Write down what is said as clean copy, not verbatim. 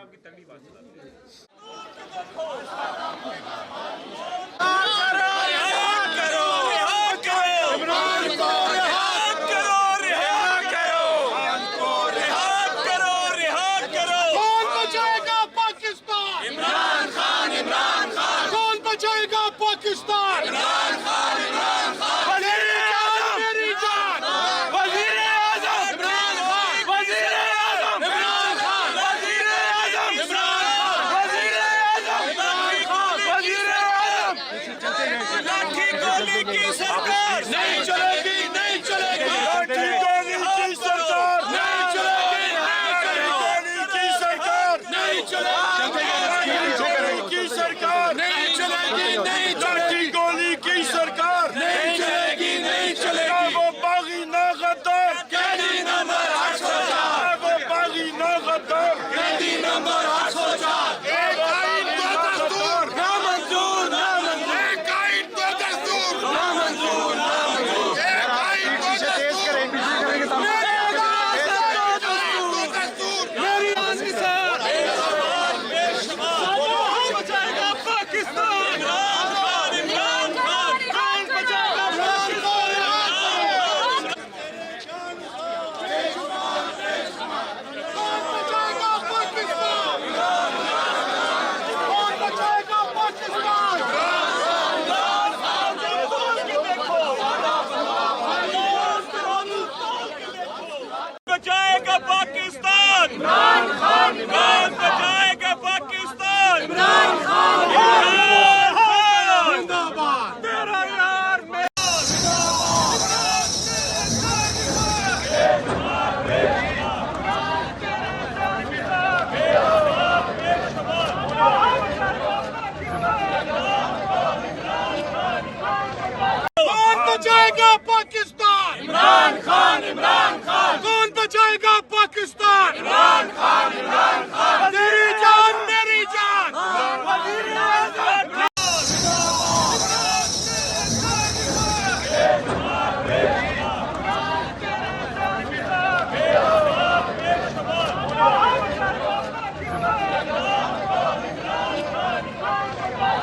आपकी तगड़ी बात सुनाते पाकिस्तान इमरान खान वज़ीर आज़म मेरी जान वज़ीर आज़म इमरान खान वज़ीर आज़म इमरान खान वज़ीर आज़म इमरान खान वज़ीर आज़म इमरान खान वज़ीर आज़म लाठी गोली की सरकार नहीं चलेगी नहीं चलेगी लाठी गोली की सरकार नहीं चलेगी गोली की सरकार नहीं चलेगी की सरकार नहीं चलेगी नहीं चलेगी गोली की सरकार नहीं चलेगी नहीं चलेगी वो बागी ना गद्दार कैदी नंबर 804 वो बागी ना गद्दार कैदी नंबर 804 एक आइन दो दस्तूर ना मंजूर ना मंजूर एक आइन दो दस्तूर ना मंजूर ना मंजूर एक आइन दो दस्तूर मेरे दस्तूर मेरी आज़ाद बचाएगा पाकिस्तान बचाएगा पाकिस्तान इमरान खान बचाएगा पाकिस्तान इमरान खान जिंदाबाद मेरा यार कौन बचाएगा पाकिस्तान इमरान खान